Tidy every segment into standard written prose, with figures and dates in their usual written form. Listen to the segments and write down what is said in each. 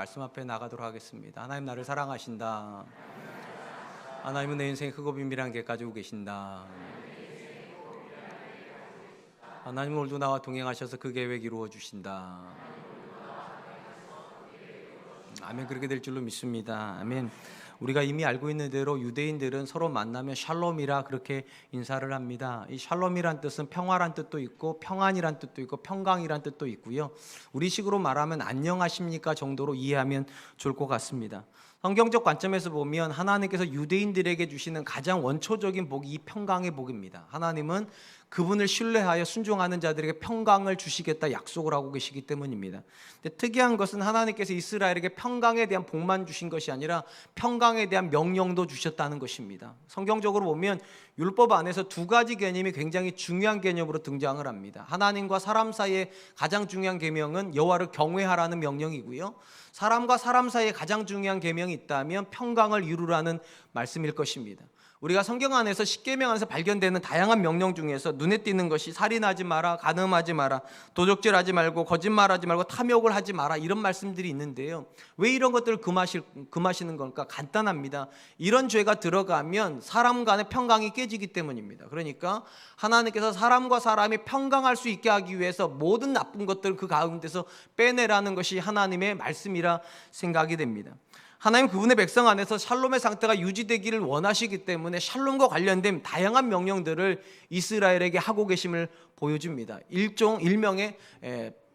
말씀 앞에 나가도록 하겠습니다. 하나님 나를 사랑하신다. 하나님은 내 인생에 크고 비밀한 게 가지고 계신다. 하나님은 오늘도 나와 동행하셔서 그 계획 이루어 주신다. 아멘. 그렇게 될 줄로 믿습니다. 아멘. 우리가 이미 알고 있는 대로 유대인들은 서로 만나면 샬롬이라 그렇게 인사를 합니다. 이 샬롬이란 뜻은 평화란 뜻도 있고 평안이란 뜻도 있고 평강이란 뜻도 있고요. 우리식으로 말하면 안녕하십니까 정도로 이해하면 좋을 것 같습니다. 성경적 관점에서 보면 하나님께서 유대인들에게 주시는 가장 원초적인 복이 이 평강의 복입니다. 하나님은 그분을 신뢰하여 순종하는 자들에게 평강을 주시겠다 약속을 하고 계시기 때문입니다. 근데 특이한 것은 하나님께서 이스라엘에게 평강에 대한 복만 주신 것이 아니라 평강에 대한 명령도 주셨다는 것입니다. 성경적으로 보면 율법 안에서 두 가지 개념이 굉장히 중요한 개념으로 등장을 합니다. 하나님과 사람 사이의 가장 중요한 계명은 여호와를 경외하라는 명령이고요. 사람과 사람 사이에 가장 중요한 계명이 있다면 평강을 이루라는 말씀일 것입니다. 우리가 성경 안에서 십계명 안에서 발견되는 다양한 명령 중에서 눈에 띄는 것이 살인하지 마라, 간음하지 마라, 도적질하지 말고, 거짓말하지 말고, 탐욕을 하지 마라, 이런 말씀들이 있는데요. 왜 이런 것들을 금하시는 걸까? 간단합니다. 이런 죄가 들어가면 사람 간의 평강이 깨지기 때문입니다. 그러니까 하나님께서 사람과 사람이 평강할 수 있게 하기 위해서 모든 나쁜 것들을 그 가운데서 빼내라는 것이 하나님의 말씀이라 생각이 됩니다. 하나님 그분의 백성 안에서 샬롬의 상태가 유지되기를 원하시기 때문에 샬롬과 관련된 다양한 명령들을 이스라엘에게 하고 계심을 보여줍니다. 일명의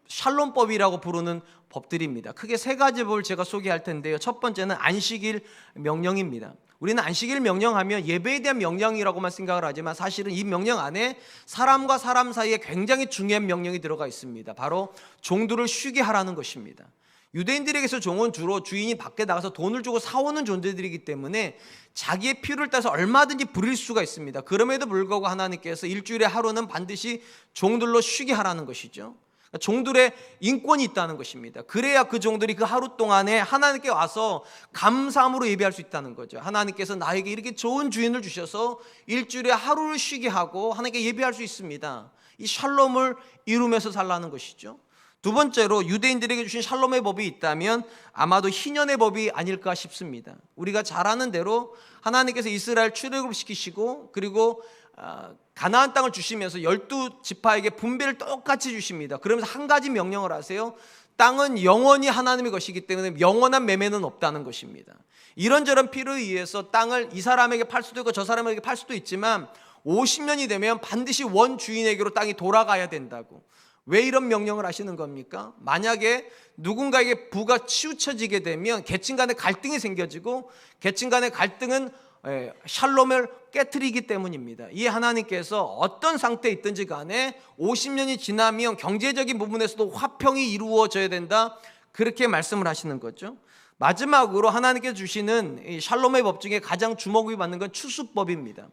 샬롬법이라고 부르는 법들입니다. 크게 세 가지 법을 제가 소개할 텐데요. 첫 번째는 안식일 명령입니다. 우리는 안식일 명령하면 예배에 대한 명령이라고만 생각을 하지만 사실은 이 명령 안에 사람과 사람 사이에 굉장히 중요한 명령이 들어가 있습니다. 바로 종들을 쉬게 하라는 것입니다. 유대인들에게서 종은 주로 주인이 밖에 나가서 돈을 주고 사오는 존재들이기 때문에 자기의 필요를 따라서 얼마든지 부릴 수가 있습니다. 그럼에도 불구하고 하나님께서 일주일에 하루는 반드시 종들로 쉬게 하라는 것이죠. 종들의 인권이 있다는 것입니다. 그래야 그 종들이 그 하루 동안에 하나님께 와서 감사함으로 예배할 수 있다는 거죠. 하나님께서 나에게 이렇게 좋은 주인을 주셔서 일주일에 하루를 쉬게 하고 하나님께 예배할 수 있습니다. 이 샬롬을 이루면서 살라는 것이죠. 두 번째로 유대인들에게 주신 샬롬의 법이 있다면 아마도 희년의 법이 아닐까 싶습니다. 우리가 잘 아는 대로 하나님께서 이스라엘 출애굽을 시키시고 그리고 가나안 땅을 주시면서 12지파에게 분배를 똑같이 주십니다. 그러면서 한 가지 명령을 하세요. 땅은 영원히 하나님의 것이기 때문에 영원한 매매는 없다는 것입니다. 이런저런 필요에 의해서 땅을 이 사람에게 팔 수도 있고 저 사람에게 팔 수도 있지만 50년이 되면 반드시 원 주인에게로 땅이 돌아가야 된다고. 왜 이런 명령을 하시는 겁니까? 만약에 누군가에게 부가 치우쳐지게 되면 계층 간의 갈등이 생겨지고 계층 간의 갈등은 샬롬을 깨트리기 때문입니다. 이 하나님께서 어떤 상태에 있든지 간에 50년이 지나면 경제적인 부분에서도 화평이 이루어져야 된다, 그렇게 말씀을 하시는 거죠. 마지막으로 하나님께서 주시는 이 샬롬의 법 중에 가장 주목을 받는 건 추수법입니다.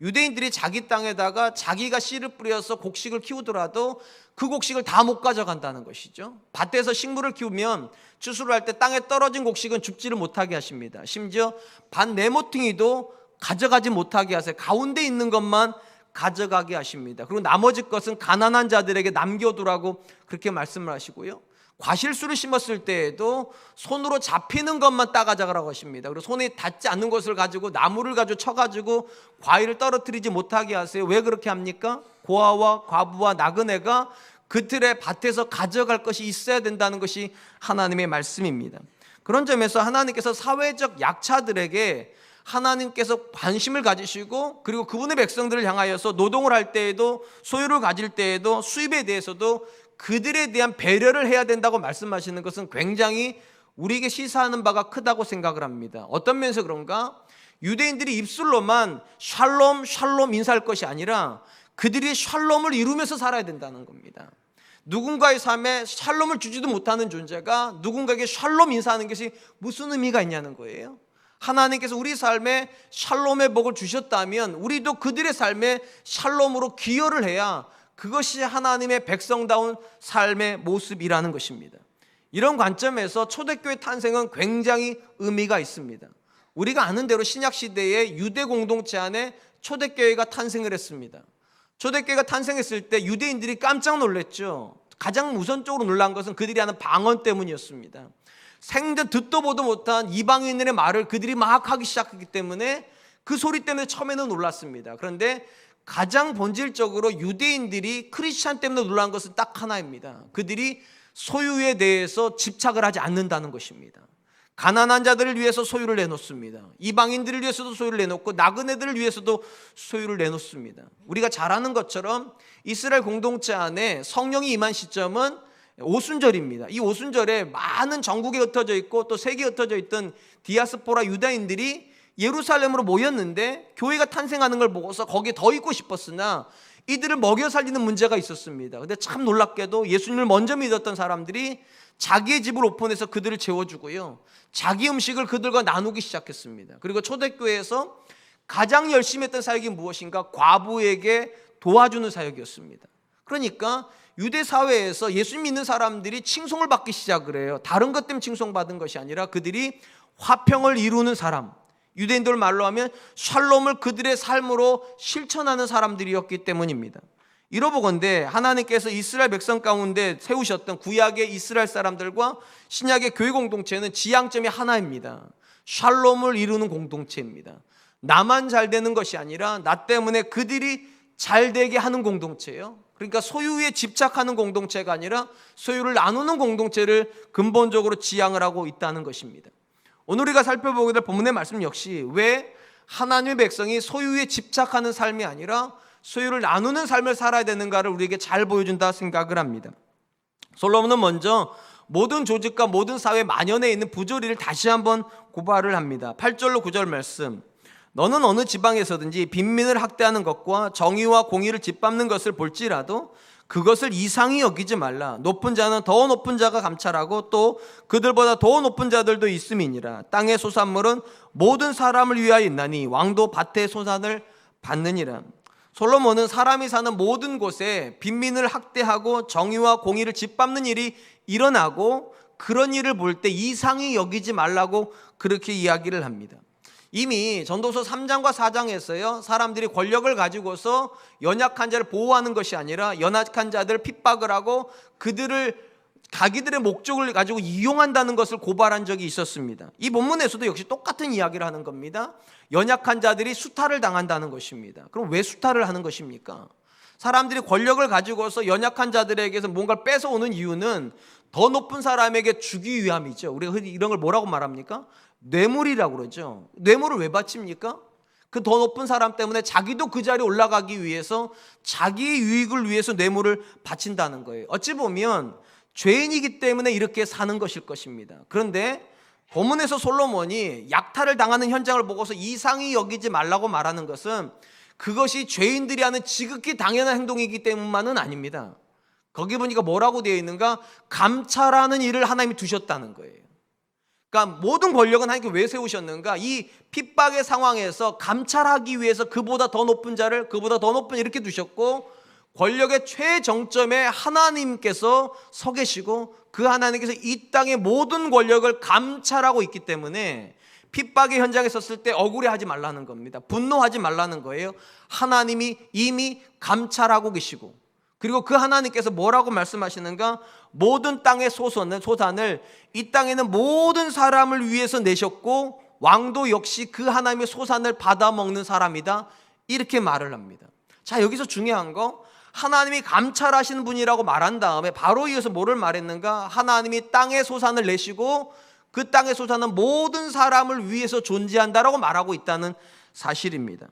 유대인들이 자기 땅에다가 자기가 씨를 뿌려서 곡식을 키우더라도 그 곡식을 다 못 가져간다는 것이죠. 밭에서 식물을 키우면 추수를 할 때 땅에 떨어진 곡식은 줍지를 못하게 하십니다. 심지어 밭 네모퉁이도 가져가지 못하게 하세요. 가운데 있는 것만 가져가게 하십니다. 그리고 나머지 것은 가난한 자들에게 남겨두라고 그렇게 말씀을 하시고요. 과실수를 심었을 때에도 손으로 잡히는 것만 따가져가라고 하십니다. 그리고 손에 닿지 않는 것을 가지고 나무를 가지고 쳐가지고 과일을 떨어뜨리지 못하게 하세요. 왜 그렇게 합니까? 고아와 과부와 나그네가 그 틀에 밭에서 가져갈 것이 있어야 된다는 것이 하나님의 말씀입니다. 그런 점에서 하나님께서 사회적 약자들에게 하나님께서 관심을 가지시고 그리고 그분의 백성들을 향하여서 노동을 할 때에도 소유를 가질 때에도 수입에 대해서도 그들에 대한 배려를 해야 된다고 말씀하시는 것은 굉장히 우리에게 시사하는 바가 크다고 생각을 합니다. 어떤 면에서 그런가? 유대인들이 입술로만 샬롬 샬롬 인사할 것이 아니라 그들이 샬롬을 이루면서 살아야 된다는 겁니다. 누군가의 삶에 샬롬을 주지도 못하는 존재가 누군가에게 샬롬 인사하는 것이 무슨 의미가 있냐는 거예요. 하나님께서 우리 삶에 샬롬의 복을 주셨다면 우리도 그들의 삶에 샬롬으로 기여를 해야 그것이 하나님의 백성다운 삶의 모습이라는 것입니다. 이런 관점에서 초대교회 탄생은 굉장히 의미가 있습니다. 우리가 아는 대로 신약시대에 유대 공동체 안에 초대교회가 탄생을 했습니다. 초대교회가 탄생했을 때 유대인들이 깜짝 놀랐죠. 가장 우선적으로 놀란 것은 그들이 하는 방언 때문이었습니다. 생전 듣도 보도 못한 이방인들의 말을 그들이 막 하기 시작했기 때문에 그 소리 때문에 처음에는 놀랐습니다. 그런데 가장 본질적으로 유대인들이 크리스찬 때문에 놀란 것은 딱 하나입니다. 그들이 소유에 대해서 집착을 하지 않는다는 것입니다. 가난한 자들을 위해서 소유를 내놓습니다. 이방인들을 위해서도 소유를 내놓고 나그네들을 위해서도 소유를 내놓습니다. 우리가 잘 아는 것처럼 이스라엘 공동체 안에 성령이 임한 시점은 오순절입니다. 이 오순절에 많은 전국에 흩어져 있고 또 세계에 흩어져 있던 디아스포라 유다인들이 예루살렘으로 모였는데 교회가 탄생하는 걸 보고서 거기에 더 있고 싶었으나 이들을 먹여 살리는 문제가 있었습니다. 근데 참 놀랍게도 예수님을 먼저 믿었던 사람들이 자기의 집을 오픈해서 그들을 재워주고요, 자기 음식을 그들과 나누기 시작했습니다. 그리고 초대교회에서 가장 열심히 했던 사역이 무엇인가? 과부에게 도와주는 사역이었습니다. 그러니까 유대 사회에서 예수 믿는 사람들이 칭송을 받기 시작을 해요. 다른 것 때문에 칭송받은 것이 아니라 그들이 화평을 이루는 사람, 유대인들 말로 하면 샬롬을 그들의 삶으로 실천하는 사람들이었기 때문입니다. 이러보건대 하나님께서 이스라엘 백성 가운데 세우셨던 구약의 이스라엘 사람들과 신약의 교회 공동체는 지향점이 하나입니다. 샬롬을 이루는 공동체입니다. 나만 잘 되는 것이 아니라 나 때문에 그들이 잘 되게 하는 공동체예요. 그러니까 소유에 집착하는 공동체가 아니라 소유를 나누는 공동체를 근본적으로 지향을 하고 있다는 것입니다. 오늘 우리가 살펴보게 될 본문의 말씀 역시 왜 하나님의 백성이 소유에 집착하는 삶이 아니라 소유를 나누는 삶을 살아야 되는가를 우리에게 잘 보여준다 생각을 합니다. 솔로몬은 먼저 모든 조직과 모든 사회 만연해 있는 부조리를 다시 한번 고발을 합니다. 8절로 9절 말씀, 너는 어느 지방에서든지 빈민을 학대하는 것과 정의와 공의를 짓밟는 것을 볼지라도 그것을 이상히 여기지 말라. 높은 자는 더 높은 자가 감찰하고 또 그들보다 더 높은 자들도 있음이니라. 땅의 소산물은 모든 사람을 위하여 있나니 왕도 밭의 소산을 받느니라. 솔로몬은 사람이 사는 모든 곳에 빈민을 학대하고 정의와 공의를 짓밟는 일이 일어나고 그런 일을 볼 때 이상히 여기지 말라고 그렇게 이야기를 합니다. 이미 전도서 3장과 4장에서요, 사람들이 권력을 가지고서 연약한 자를 보호하는 것이 아니라 연약한 자들을 핍박을 하고 그들을 자기들의 목적을 가지고 이용한다는 것을 고발한 적이 있었습니다. 이 본문에서도 역시 똑같은 이야기를 하는 겁니다. 연약한 자들이 수탈을 당한다는 것입니다. 그럼 왜 수탈을 하는 것입니까? 사람들이 권력을 가지고서 연약한 자들에게서 뭔가를 뺏어오는 이유는 더 높은 사람에게 주기 위함이죠. 우리가 이런 걸 뭐라고 말합니까? 뇌물이라고 그러죠. 뇌물을 왜 바칩니까? 그 더 높은 사람 때문에 자기도 그 자리에 올라가기 위해서 자기의 유익을 위해서 뇌물을 바친다는 거예요. 어찌 보면 죄인이기 때문에 이렇게 사는 것일 것입니다. 그런데 본문에서 솔로몬이 약탈을 당하는 현장을 보고서 이상히 여기지 말라고 말하는 것은 그것이 죄인들이 하는 지극히 당연한 행동이기 때문만은 아닙니다. 거기 보니까 뭐라고 되어 있는가? 감찰하는 일을 하나님이 두셨다는 거예요. 그러니까 모든 권력은 하나님께 왜 세우셨는가? 이 핍박의 상황에서 감찰하기 위해서 그보다 더 높은 자를, 그보다 더 높은 이렇게 두셨고, 권력의 최정점에 하나님께서 서 계시고 그 하나님께서 이 땅의 모든 권력을 감찰하고 있기 때문에 핍박의 현장에 섰을 때 억울해하지 말라는 겁니다. 분노하지 말라는 거예요. 하나님이 이미 감찰하고 계시고, 그리고 그 하나님께서 뭐라고 말씀하시는가? 모든 땅의 소산을 이 땅에는 모든 사람을 위해서 내셨고 왕도 역시 그 하나님의 소산을 받아먹는 사람이다, 이렇게 말을 합니다. 자, 여기서 중요한 거, 하나님이 감찰하시는 분이라고 말한 다음에 바로 이어서 뭐를 말했는가? 하나님이 땅의 소산을 내시고 그 땅의 소산은 모든 사람을 위해서 존재한다라고 말하고 있다는 사실입니다.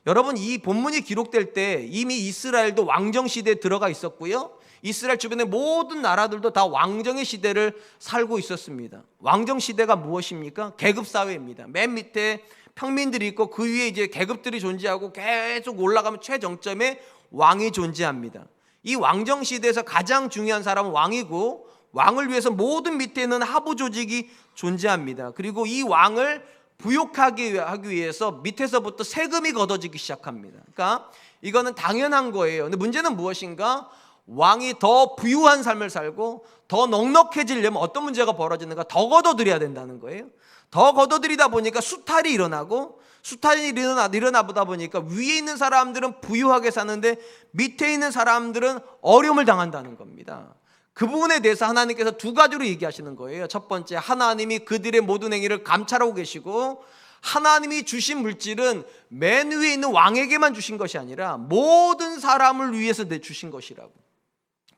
여러분, 이 본문이 기록될 때 이미 이스라엘도 왕정 시대에 들어가 있었고요, 이스라엘 주변의 모든 나라들도 다 왕정의 시대를 살고 있었습니다. 왕정 시대가 무엇입니까? 계급 사회입니다. 맨 밑에 평민들이 있고 그 위에 이제 계급들이 존재하고 계속 올라가면 최정점에 왕이 존재합니다. 이 왕정 시대에서 가장 중요한 사람은 왕이고, 왕을 위해서 모든 밑에 있는 하부 조직이 존재합니다. 그리고 이 왕을 부욕하기 위해서 밑에서부터 세금이 걷어지기 시작합니다. 그러니까 이거는 당연한 거예요. 근데 문제는 무엇인가? 왕이 더 부유한 삶을 살고 더 넉넉해지려면 어떤 문제가 벌어지는가? 더 걷어들여야 된다는 거예요. 더 걷어들이다 보니까 수탈이 일어나고, 수탈이 일어나 보다 보니까 위에 있는 사람들은 부유하게 사는데 밑에 있는 사람들은 어려움을 당한다는 겁니다. 그 부분에 대해서 하나님께서 두 가지로 얘기하시는 거예요. 첫 번째, 하나님이 그들의 모든 행위를 감찰하고 계시고, 하나님이 주신 물질은 맨 위에 있는 왕에게만 주신 것이 아니라 모든 사람을 위해서 내주신 것이라고.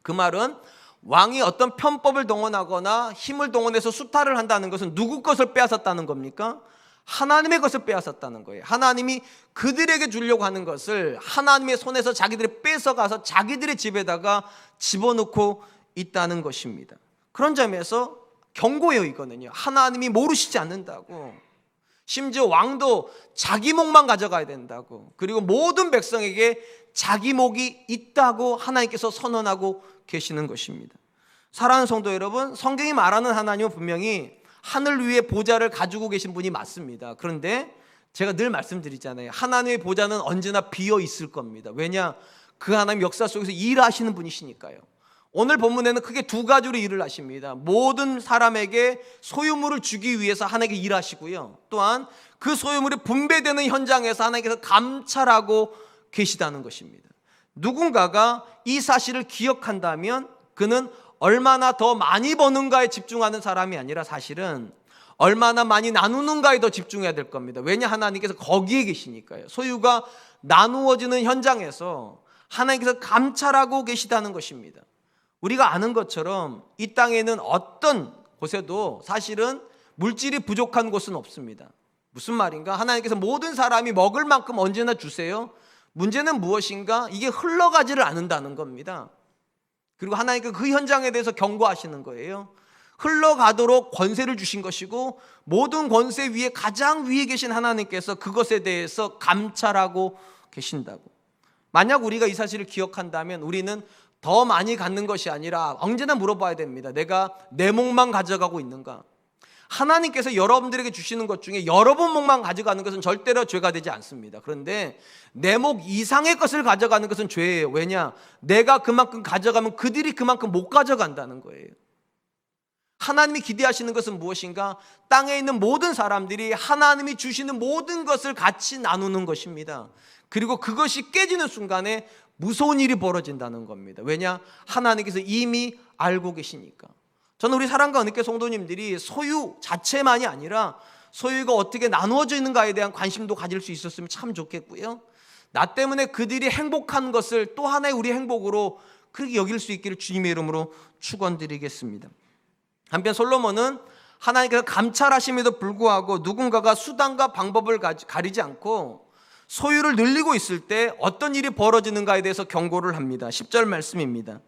그 말은 왕이 어떤 편법을 동원하거나 힘을 동원해서 수탈을 한다는 것은 누구 것을 빼앗았다는 겁니까? 하나님의 것을 빼앗았다는 거예요. 하나님이 그들에게 주려고 하는 것을 하나님의 손에서 자기들이 뺏어가서 자기들의 집에다가 집어넣고 있다는 것입니다. 그런 점에서 경고예요. 이거는요, 하나님이 모르시지 않는다고. 심지어 왕도 자기 목만 가져가야 된다고, 그리고 모든 백성에게 자기 목이 있다고 하나님께서 선언하고 계시는 것입니다. 사랑하는 성도 여러분, 성경이 말하는 하나님은 분명히 하늘 위에 보좌를 가지고 계신 분이 맞습니다. 그런데 제가 늘 말씀드리잖아요, 하나님의 보좌는 언제나 비어 있을 겁니다. 왜냐? 그 하나님 역사 속에서 일하시는 분이시니까요. 오늘 본문에는 크게 두 가지로 일을 하십니다. 모든 사람에게 소유물을 주기 위해서 하나님께 일하시고요, 또한 그 소유물이 분배되는 현장에서 하나님께서 감찰하고 계시다는 것입니다. 누군가가 이 사실을 기억한다면 그는 얼마나 더 많이 버는가에 집중하는 사람이 아니라 사실은 얼마나 많이 나누는가에 더 집중해야 될 겁니다. 왜냐? 하나님께서 거기에 계시니까요. 소유가 나누어지는 현장에서 하나님께서 감찰하고 계시다는 것입니다. 우리가 아는 것처럼 이 땅에는 어떤 곳에도 사실은 물질이 부족한 곳은 없습니다. 무슨 말인가? 하나님께서 모든 사람이 먹을 만큼 언제나 주세요. 문제는 무엇인가? 이게 흘러가지를 않는다는 겁니다. 그리고 하나님께서 그 현장에 대해서 경고하시는 거예요. 흘러가도록 권세를 주신 것이고, 모든 권세 위에 가장 위에 계신 하나님께서 그것에 대해서 감찰하고 계신다고. 만약 우리가 이 사실을 기억한다면 우리는 더 많이 갖는 것이 아니라 언제나 물어봐야 됩니다. 내가 내 몫만 가져가고 있는가? 하나님께서 여러분들에게 주시는 것 중에 여러분 몫만 가져가는 것은 절대로 죄가 되지 않습니다. 그런데 내 몫 이상의 것을 가져가는 것은 죄예요. 왜냐? 내가 그만큼 가져가면 그들이 그만큼 못 가져간다는 거예요. 하나님이 기대하시는 것은 무엇인가? 땅에 있는 모든 사람들이 하나님이 주시는 모든 것을 같이 나누는 것입니다. 그리고 그것이 깨지는 순간에 무서운 일이 벌어진다는 겁니다. 왜냐? 하나님께서 이미 알고 계시니까. 저는 우리 사랑과 은혜교회 성도님들이 소유 자체만이 아니라 소유가 어떻게 나누어져 있는가에 대한 관심도 가질 수 있었으면 참 좋겠고요, 나 때문에 그들이 행복한 것을 또 하나의 우리 행복으로 그렇게 여길 수 있기를 주님의 이름으로 축원드리겠습니다. 한편 솔로몬은 하나님께서 감찰하심에도 불구하고 누군가가 수단과 방법을 가리지 않고 소유를 늘리고 있을 때 어떤 일이 벌어지는가에 대해서 경고를 합니다. 10절 말씀입니다.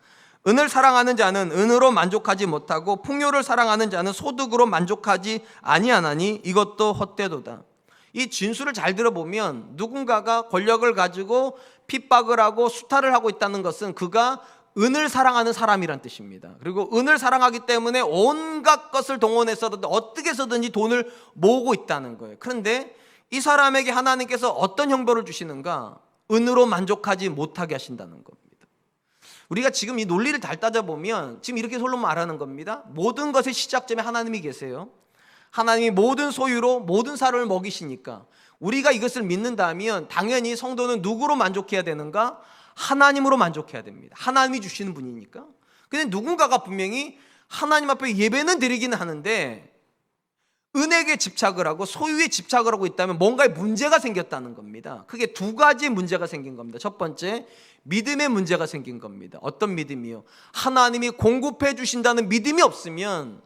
은을 사랑하는 자는 은으로 만족하지 못하고 풍요를 사랑하는 자는 소득으로 만족하지 아니하나니 이것도 헛되도다. 이 진술을 잘 들어보면 누군가가 권력을 가지고 핍박을 하고 수탈을 하고 있다는 것은 그가 은을 사랑하는 사람이란 뜻입니다. 그리고 은을 사랑하기 때문에 온갖 것을 동원해서든 어떻게 해서든지 돈을 모으고 있다는 거예요. 그런데 이 사람에게 하나님께서 어떤 형벌을 주시는가? 은으로 만족하지 못하게 하신다는 겁니다. 우리가 지금 이 논리를 잘 따져보면 지금 이렇게 솔로몬 말하는 겁니다. 모든 것의 시작점에 하나님이 계세요. 하나님이 모든 소유로 모든 사람을 먹이시니까 우리가 이것을 믿는다면 당연히 성도는 누구로 만족해야 되는가? 하나님으로 만족해야 됩니다. 하나님이 주시는 분이니까. 근데 누군가가 분명히 하나님 앞에 예배는 드리기는 하는데 은에게 집착을 하고 소유에 집착을 하고 있다면 뭔가에 문제가 생겼다는 겁니다. 크게 두 가지 문제가 생긴 겁니다. 첫 번째, 믿음의 문제가 생긴 겁니다. 어떤 믿음이요? 하나님이 공급해 주신다는 믿음이 없으면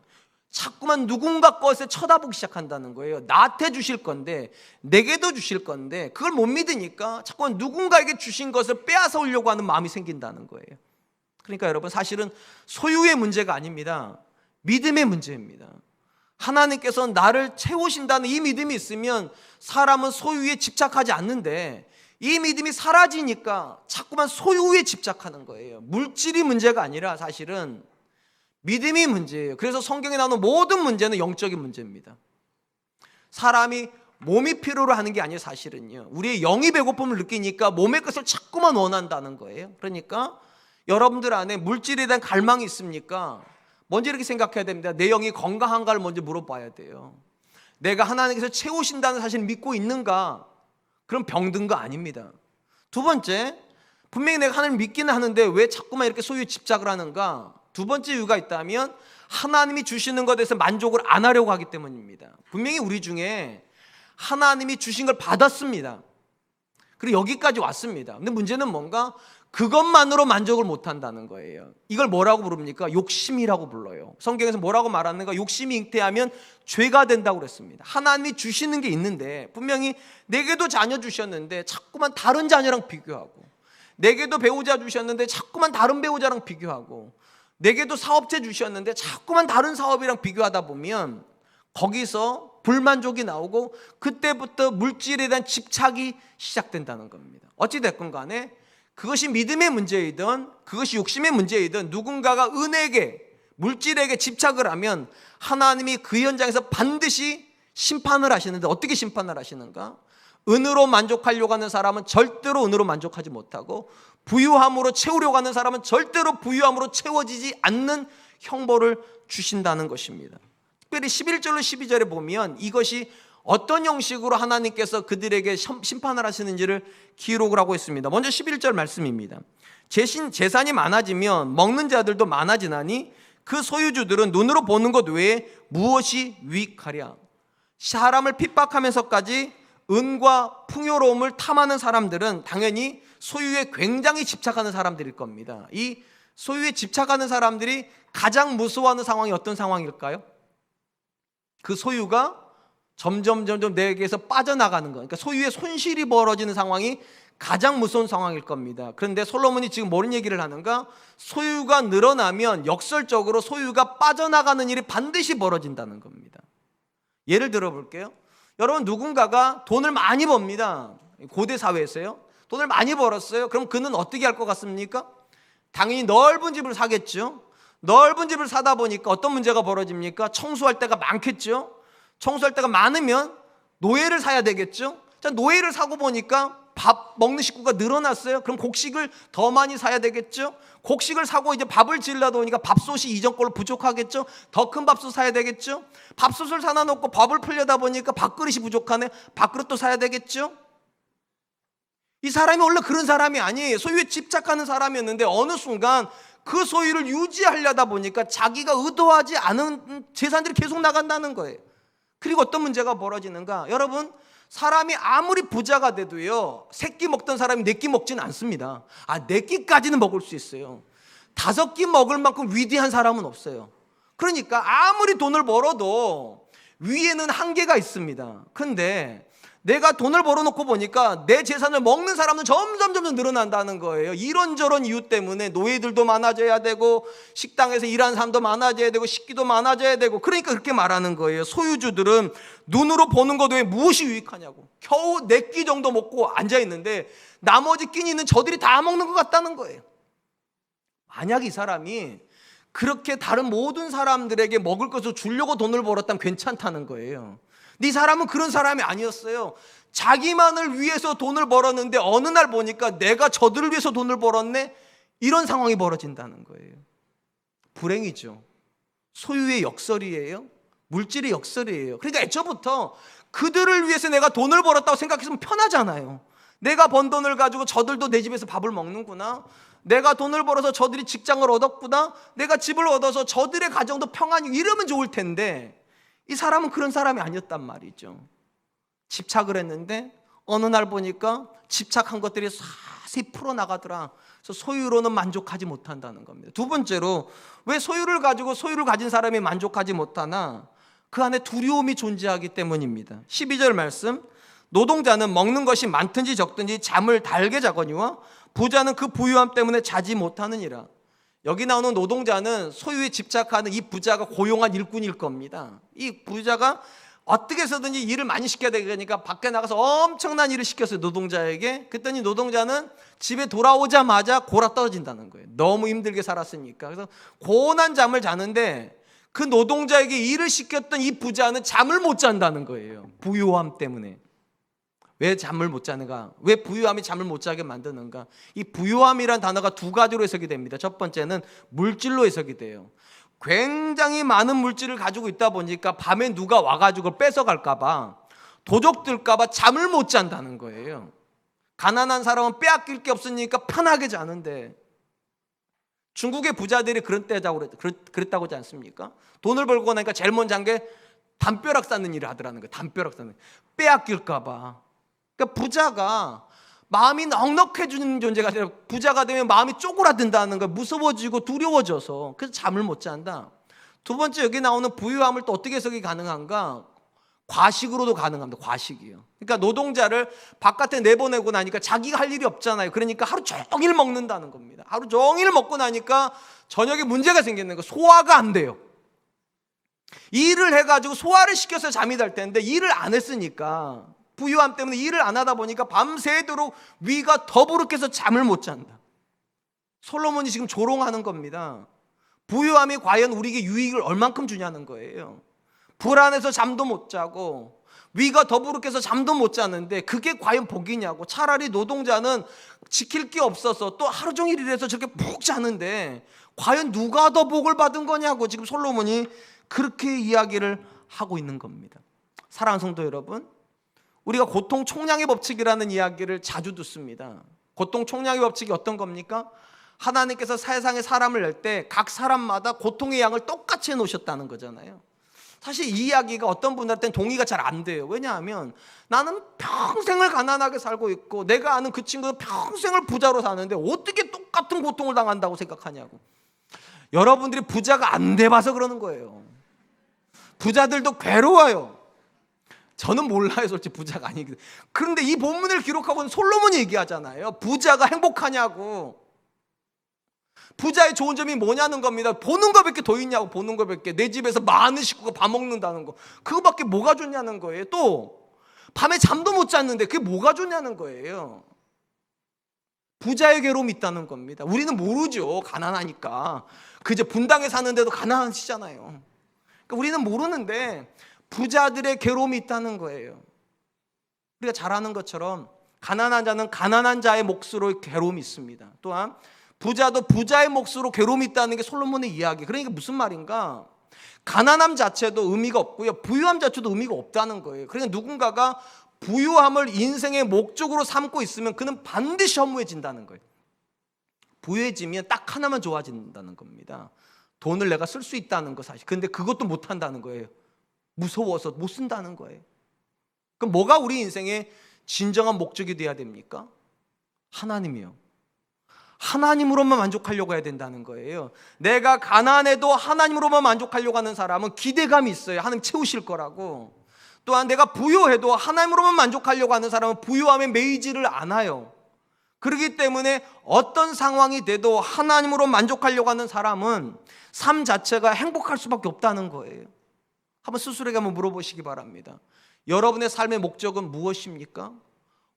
자꾸만 누군가 것에 쳐다보기 시작한다는 거예요. 나한테 주실 건데, 내게도 주실 건데 그걸 못 믿으니까 자꾸만 누군가에게 주신 것을 빼앗아 오려고 하는 마음이 생긴다는 거예요. 그러니까 여러분, 사실은 소유의 문제가 아닙니다. 믿음의 문제입니다. 하나님께서 나를 채우신다는 이 믿음이 있으면 사람은 소유에 집착하지 않는데, 이 믿음이 사라지니까 자꾸만 소유에 집착하는 거예요. 물질이 문제가 아니라 사실은 믿음이 문제예요. 그래서 성경에 나오는 모든 문제는 영적인 문제입니다. 사람이 몸이 필요로 하는 게 아니에요. 사실은요, 우리의 영이 배고픔을 느끼니까 몸의 것을 자꾸만 원한다는 거예요. 그러니까 여러분들 안에 물질에 대한 갈망이 있습니까? 먼저 이렇게 생각해야 됩니다. 내 영이 건강한가를 먼저 물어봐야 돼요. 내가 하나님께서 채우신다는 사실을 믿고 있는가? 그럼 병든 거 아닙니다. 두 번째, 분명히 내가 하나님을 믿기는 하는데 왜 자꾸만 이렇게 소유에 집착을 하는가? 두 번째 이유가 있다면 하나님이 주시는 것에 대해서 만족을 안 하려고 하기 때문입니다. 분명히 우리 중에 하나님이 주신 걸 받았습니다. 그리고 여기까지 왔습니다. 근데 문제는 뭔가 그것만으로 만족을 못 한다는 거예요. 이걸 뭐라고 부릅니까? 욕심이라고 불러요. 성경에서 뭐라고 말하는가? 욕심이 잉태하면 죄가 된다고 그랬습니다. 하나님이 주시는 게 있는데 분명히 내게도 자녀 주셨는데 자꾸만 다른 자녀랑 비교하고, 내게도 배우자 주셨는데 자꾸만 다른 배우자랑 비교하고, 내게도 사업체 주셨는데 자꾸만 다른 사업이랑 비교하다 보면 거기서 불만족이 나오고 그때부터 물질에 대한 집착이 시작된다는 겁니다. 어찌됐건 간에 그것이 믿음의 문제이든 그것이 욕심의 문제이든 누군가가 은에게, 물질에게 집착을 하면 하나님이 그 현장에서 반드시 심판을 하시는데, 어떻게 심판을 하시는가? 은으로 만족하려고 하는 사람은 절대로 은으로 만족하지 못하고, 부유함으로 채우려고 하는 사람은 절대로 부유함으로 채워지지 않는 형벌을 주신다는 것입니다. 특별히 11절로 12절에 보면 이것이 어떤 형식으로 하나님께서 그들에게 심판을 하시는지를 기록을 하고 있습니다. 먼저 11절 말씀입니다. 재산이 많아지면 먹는 자들도 많아지나니 그 소유주들은 눈으로 보는 것 외에 무엇이 유익하랴. 사람을 핍박하면서까지 은과 풍요로움을 탐하는 사람들은 당연히 소유에 굉장히 집착하는 사람들일 겁니다. 이 소유에 집착하는 사람들이 가장 무서워하는 상황이 어떤 상황일까요? 그 소유가 점점 내게서 빠져나가는 거, 그러니까 소유의 손실이 벌어지는 상황이 가장 무서운 상황일 겁니다. 그런데 솔로몬이 지금 뭐런 얘기를 하는가? 소유가 늘어나면 역설적으로 소유가 빠져나가는 일이 반드시 벌어진다는 겁니다. 예를 들어 볼게요. 여러분, 누군가가 돈을 많이 법니다. 고대 사회에서요. 돈을 많이 벌었어요. 그럼 그는 어떻게 할 것 같습니까? 당연히 넓은 집을 사겠죠. 넓은 집을 사다 보니까 어떤 문제가 벌어집니까? 청소할 때가 많겠죠. 청소할 때가 많으면 노예를 사야 되겠죠. 자, 노예를 사고 보니까 밥 먹는 식구가 늘어났어요. 그럼 곡식을 더 많이 사야 되겠죠. 곡식을 사고 이제 밥을 지으려다 보니까 밥솥이 이전 걸로 부족하겠죠. 더 큰 밥솥 사야 되겠죠. 밥솥을 사다 놓고 밥을 풀려다 보니까 밥그릇이 부족하네. 밥그릇도 사야 되겠죠. 이 사람이 원래 그런 사람이 아니에요. 소유에 집착하는 사람이었는데 어느 순간 그 소유를 유지하려다 보니까 자기가 의도하지 않은 재산들이 계속 나간다는 거예요. 그리고 어떤 문제가 벌어지는가? 여러분, 사람이 아무리 부자가 돼도요, 3끼 먹던 사람이 4끼 먹지는 않습니다. 4끼까지는 먹을 수 있어요. 5끼 먹을 만큼 위대한 사람은 없어요. 그러니까 아무리 돈을 벌어도 위에는 한계가 있습니다. 그런데 내가 돈을 벌어놓고 보니까 내 재산을 먹는 사람은 점점 늘어난다는 거예요. 이런저런 이유 때문에 노예들도 많아져야 되고, 식당에서 일하는 사람도 많아져야 되고, 식기도 많아져야 되고, 그러니까 그렇게 말하는 거예요. 소유주들은 눈으로 보는 것 외에 무엇이 유익하냐고. 겨우 4끼 정도 먹고 앉아있는데 나머지 끼니는 저들이 다 먹는 것 같다는 거예요. 만약 이 사람이 그렇게 다른 모든 사람들에게 먹을 것을 주려고 돈을 벌었다면 괜찮다는 거예요. 네 사람은 그런 사람이 아니었어요. 자기만을 위해서 돈을 벌었는데 어느 날 보니까 내가 저들을 위해서 돈을 벌었네, 이런 상황이 벌어진다는 거예요. 불행이죠. 소유의 역설이에요. 물질의 역설이에요. 그러니까 애초부터 그들을 위해서 내가 돈을 벌었다고 생각했으면 편하잖아요. 내가 번 돈을 가지고 저들도 내 집에서 밥을 먹는구나, 내가 돈을 벌어서 저들이 직장을 얻었구나, 내가 집을 얻어서 저들의 가정도 평안이, 이러면 좋을 텐데 이 사람은 그런 사람이 아니었단 말이죠. 집착을 했는데 어느 날 보니까 집착한 것들이 사시 풀어나가더라. 그래서 소유로는 만족하지 못한다는 겁니다. 두 번째로, 왜 소유를 가지고 소유를 가진 사람이 만족하지 못하나? 그 안에 두려움이 존재하기 때문입니다. 12절 말씀, 노동자는 먹는 것이 많든지 적든지 잠을 달게 자거니와 부자는 그 부유함 때문에 자지 못하느니라. 여기 나오는 노동자는 소유에 집착하는 이 부자가 고용한 일꾼일 겁니다. 이 부자가 어떻게 해서든지 일을 많이 시켜야 되니까 밖에 나가서 엄청난 일을 시켰어요, 노동자에게. 그랬더니 노동자는 집에 돌아오자마자 골아 떨어진다는 거예요. 너무 힘들게 살았으니까. 그래서 고운한 잠을 자는데 그 노동자에게 일을 시켰던 이 부자는 잠을 못 잔다는 거예요. 부유함 때문에. 왜 잠을 못 자는가? 왜 부유함이 잠을 못 자게 만드는가? 이 부유함이란 단어가 두 가지로 해석이 됩니다. 첫 번째는 물질로 해석이 돼요. 굉장히 많은 물질을 가지고 있다 보니까 밤에 누가 와가지고 뺏어갈까 봐, 도적들까 봐 잠을 못 잔다는 거예요. 가난한 사람은 빼앗길 게 없으니까 편하게 자는데, 중국의 부자들이 그랬다고 하지 않습니까? 돈을 벌고 나니까 제일 먼저 한 게 담벼락 쌓는 일을 하더라는 거예요. 담벼락 쌓는 일. 빼앗길까 봐. 그러니까 부자가 마음이 넉넉해지는 존재가 아니라 부자가 되면 마음이 쪼그라든다는 거예요. 무서워지고 두려워져서. 그래서 잠을 못 잔다. 두 번째, 여기 나오는 부유함을 또 어떻게 해석이 가능한가? 과식으로도 가능합니다. 과식이요. 그러니까 노동자를 바깥에 내보내고 나니까 자기가 할 일이 없잖아요. 그러니까 하루 종일 먹는다는 겁니다. 하루 종일 먹고 나니까 저녁에 문제가 생기는 거예요. 소화가 안 돼요. 일을 해가지고 소화를 시켜서 잠이 잘 텐데 일을 안 했으니까, 부유함 때문에 일을 안 하다 보니까 밤새도록 위가 더부룩해서 잠을 못 잔다. 솔로몬이 지금 조롱하는 겁니다. 부유함이 과연 우리에게 유익을 얼만큼 주냐는 거예요. 불안해서 잠도 못 자고 위가 더부룩해서 잠도 못 자는데 그게 과연 복이냐고. 차라리 노동자는 지킬 게 없어서 또 하루 종일 일해서 저렇게 푹 자는데 과연 누가 더 복을 받은 거냐고 지금 솔로몬이 그렇게 이야기를 하고 있는 겁니다. 사랑하는 성도 여러분, 우리가 고통 총량의 법칙이라는 이야기를 자주 듣습니다. 고통 총량의 법칙이 어떤 겁니까? 하나님께서 세상에 사람을 낼 때 각 사람마다 고통의 양을 똑같이 해놓으셨다는 거잖아요. 사실 이 이야기가 어떤 분들한테는 동의가 잘 안 돼요. 왜냐하면 나는 평생을 가난하게 살고 있고 내가 아는 그 친구는 평생을 부자로 사는데 어떻게 똑같은 고통을 당한다고 생각하냐고. 여러분들이 부자가 안 돼봐서 그러는 거예요. 부자들도 괴로워요. 저는 몰라요, 솔직히 부자가 아니거든. 그런데 이 본문을 기록하고 있는 솔로몬이 얘기하잖아요. 부자가 행복하냐고. 부자의 좋은 점이 뭐냐는 겁니다. 보는 것밖에 더 있냐고. 보는 것밖에. 내 집에서 많은 식구가 밥 먹는다는 거, 그거밖에 뭐가 좋냐는 거예요. 또 밤에 잠도 못 잤는데 그게 뭐가 좋냐는 거예요. 부자의 괴로움이 있다는 겁니다. 우리는 모르죠. 가난하니까. 그저 분당에 사는데도 가난하시잖아요. 그러니까 우리는 모르는데 부자들의 괴로움이 있다는 거예요. 우리가 잘 아는 것처럼 가난한 자는 가난한 자의 몫으로 괴로움이 있습니다. 또한 부자도 부자의 몫으로 괴로움이 있다는 게 솔로몬의 이야기. 그러니까 무슨 말인가? 가난함 자체도 의미가 없고요, 부유함 자체도 의미가 없다는 거예요. 그러니까 누군가가 부유함을 인생의 목적으로 삼고 있으면 그는 반드시 허무해진다는 거예요. 부유해지면 딱 하나만 좋아진다는 겁니다. 돈을 내가 쓸 수 있다는 거 사실. 근데 그것도 못 한다는 거예요. 무서워서 못 쓴다는 거예요. 그럼 뭐가 우리 인생의 진정한 목적이 돼야 됩니까? 하나님이요. 하나님으로만 만족하려고 해야 된다는 거예요. 내가 가난해도 하나님으로만 만족하려고 하는 사람은 기대감이 있어요. 하나님 채우실 거라고. 또한 내가 부유해도 하나님으로만 만족하려고 하는 사람은 부유함에 매이지를 않아요. 그렇기 때문에 어떤 상황이 돼도 하나님으로 만족하려고 하는 사람은 삶 자체가 행복할 수밖에 없다는 거예요. 한번 스스로에게 한번 물어보시기 바랍니다. 여러분의 삶의 목적은 무엇입니까?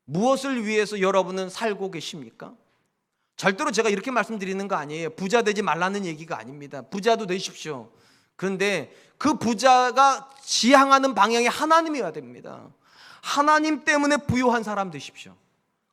무엇을 위해서 여러분은 살고 계십니까? 절대로 제가 이렇게 말씀드리는 거 아니에요. 부자 되지 말라는 얘기가 아닙니다. 부자도 되십시오. 그런데 그 부자가 지향하는 방향이 하나님이어야 됩니다. 하나님 때문에 부유한 사람 되십시오.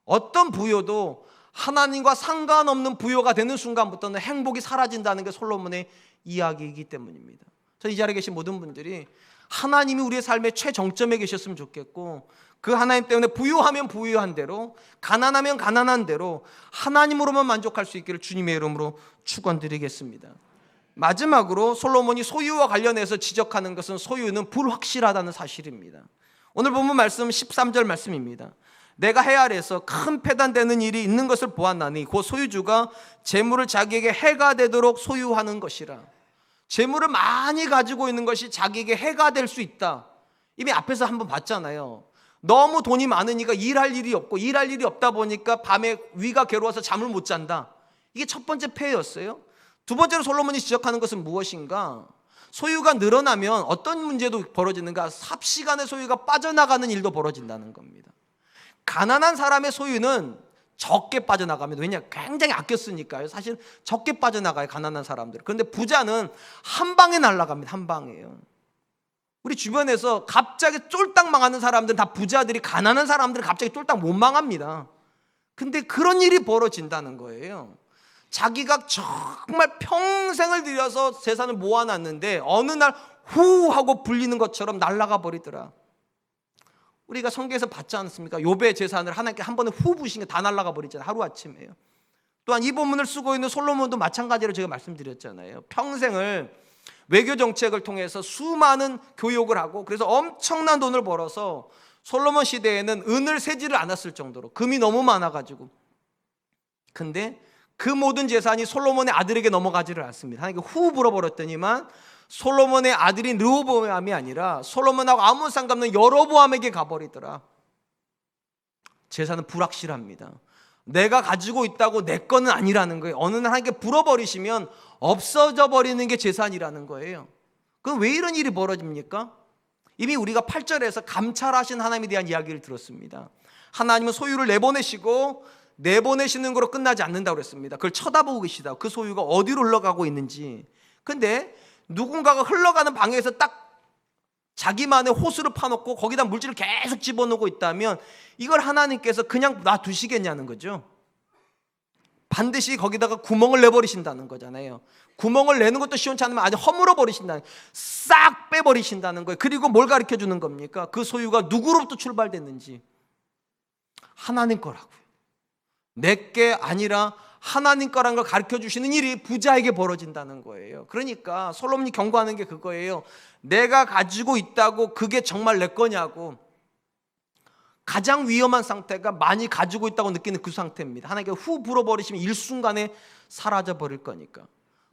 어떤 부여도 하나님과 상관없는 부여가 되는 순간부터는 행복이 사라진다는 게 솔로몬의 이야기이기 때문입니다. 이 자리에 계신 모든 분들이 하나님이 우리의 삶의 최정점에 계셨으면 좋겠고, 그 하나님 때문에 부유하면 부유한 대로, 가난하면 가난한 대로 하나님으로만 만족할 수 있기를 주님의 이름으로 축원드리겠습니다. 마지막으로 솔로몬이 소유와 관련해서 지적하는 것은 소유는 불확실하다는 사실입니다. 오늘 본문 말씀 13절 말씀입니다. 내가 해 아래에서 큰 패단되는 일이 있는 것을 보았나니 그 소유주가 재물을 자기에게 해가 되도록 소유하는 것이라. 재물을 많이 가지고 있는 것이 자기에게 해가 될 수 있다. 이미 앞에서 한번 봤잖아요. 너무 돈이 많으니까 일할 일이 없고, 일할 일이 없다 보니까 밤에 위가 괴로워서 잠을 못 잔다. 이게 첫 번째 폐해였어요. 두 번째로 솔로몬이 지적하는 것은 무엇인가? 소유가 늘어나면 어떤 문제도 벌어지는가? 삽시간에 소유가 빠져나가는 일도 벌어진다는 겁니다. 가난한 사람의 소유는 적게 빠져나갑니다. 왜냐? 굉장히 아껴 쓰니까요. 사실 적게 빠져나가요, 가난한 사람들. 그런데 부자는 한 방에 날아갑니다. 한 방에요. 우리 주변에서 갑자기 쫄딱 망하는 사람들은 다 부자들이, 가난한 사람들은 갑자기 쫄딱 못 망합니다. 근데 그런 일이 벌어진다는 거예요. 자기가 정말 평생을 들여서 재산을 모아놨는데 어느 날 후 하고 불리는 것처럼 날아가 버리더라. 우리가 성경에서 봤지 않습니까? 욥의 재산을 하나님께 한 번에 후 부신 게 다 날아가 버리잖아요. 하루아침에요. 또한 이 본문을 쓰고 있는 솔로몬도 마찬가지로 제가 말씀드렸잖아요. 평생을 외교 정책을 통해서 수많은 교육을 하고 그래서 엄청난 돈을 벌어서 솔로몬 시대에는 은을 세지를 않았을 정도로 금이 너무 많아가지고, 근데 그 모든 재산이 솔로몬의 아들에게 넘어가지를 않습니다. 하나님께 후 불어버렸더니만 솔로몬의 아들인 르호보암이 아니라 솔로몬하고 아무 상관없는 여로보암에게 가버리더라. 재산은 불확실합니다. 내가 가지고 있다고 내 거는 아니라는 거예요. 어느 날 하나님께 불어버리시면 없어져 버리는 게 재산이라는 거예요. 그럼 왜 이런 일이 벌어집니까? 이미 우리가 8절에서 감찰하신 하나님에 대한 이야기를 들었습니다. 하나님은 소유를 내보내시고 내보내시는 거로 끝나지 않는다고 그랬습니다. 그걸 쳐다보고 계시다. 그 소유가 어디로 흘러가고 있는지. 근데 누군가가 흘러가는 방향에서 딱 자기만의 호수를 파놓고 거기다 물질을 계속 집어넣고 있다면 이걸 하나님께서 그냥 놔두시겠냐는 거죠. 반드시 거기다가 구멍을 내버리신다는 거잖아요. 구멍을 내는 것도 시원치 않으면 아주 허물어 버리신다는, 싹 빼버리신다는 거예요. 그리고 뭘 가르쳐 주는 겁니까? 그 소유가 누구로부터 출발됐는지. 하나님 거라고요. 내게 아니라 하나님 거라는 걸 가르쳐 주시는 일이 부자에게 벌어진다는 거예요. 그러니까 솔로몬이 경고하는 게 그거예요. 내가 가지고 있다고 그게 정말 내 거냐고. 가장 위험한 상태가 많이 가지고 있다고 느끼는 그 상태입니다. 하나님께 후 불어버리시면 일순간에 사라져 버릴 거니까.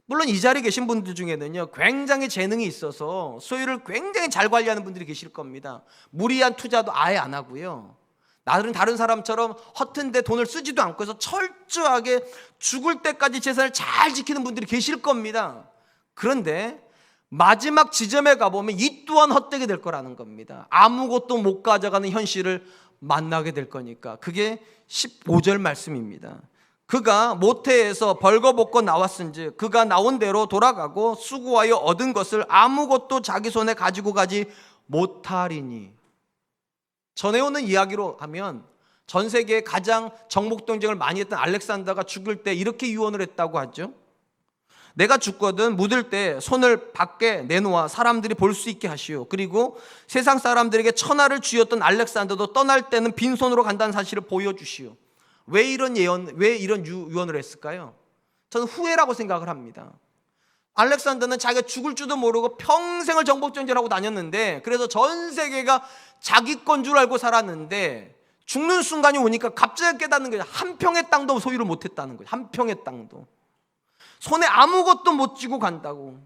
물론 이 자리에 계신 분들 중에는요, 굉장히 재능이 있어서 소유를 굉장히 잘 관리하는 분들이 계실 겁니다. 무리한 투자도 아예 안 하고요, 나들은 다른 사람처럼 허튼데 돈을 쓰지도 않고 해서 철저하게 죽을 때까지 재산을 잘 지키는 분들이 계실 겁니다. 그런데 마지막 지점에 가보면 이 또한 헛되게 될 거라는 겁니다. 아무것도 못 가져가는 현실을 만나게 될 거니까. 그게 15절 말씀입니다. 그가 모태에서 벌거벗고 나왔은즉 그가 나온 대로 돌아가고 수고하여 얻은 것을 아무것도 자기 손에 가지고 가지 못하리니. 전해오는 이야기로 하면 전 세계에 가장 정복 동정을 많이 했던 알렉산더가 죽을 때 이렇게 유언을 했다고 하죠. 내가 죽거든 묻을 때 손을 밖에 내놓아 사람들이 볼 수 있게 하시오. 그리고 세상 사람들에게 천하를 쥐었던 알렉산더도 떠날 때는 빈손으로 간다는 사실을 보여주시오. 왜 이런 유언을 했을까요? 저는 후회라고 생각을 합니다. 알렉산더는 자기가 죽을 줄도 모르고 평생을 정복전쟁하고 다녔는데, 그래서 전 세계가 자기 건 줄 알고 살았는데 죽는 순간이 오니까 갑자기 깨닫는 거예요. 한 평의 땅도 소유를 못했다는 거예요. 한 평의 땅도. 손에 아무것도 못 쥐고 간다고.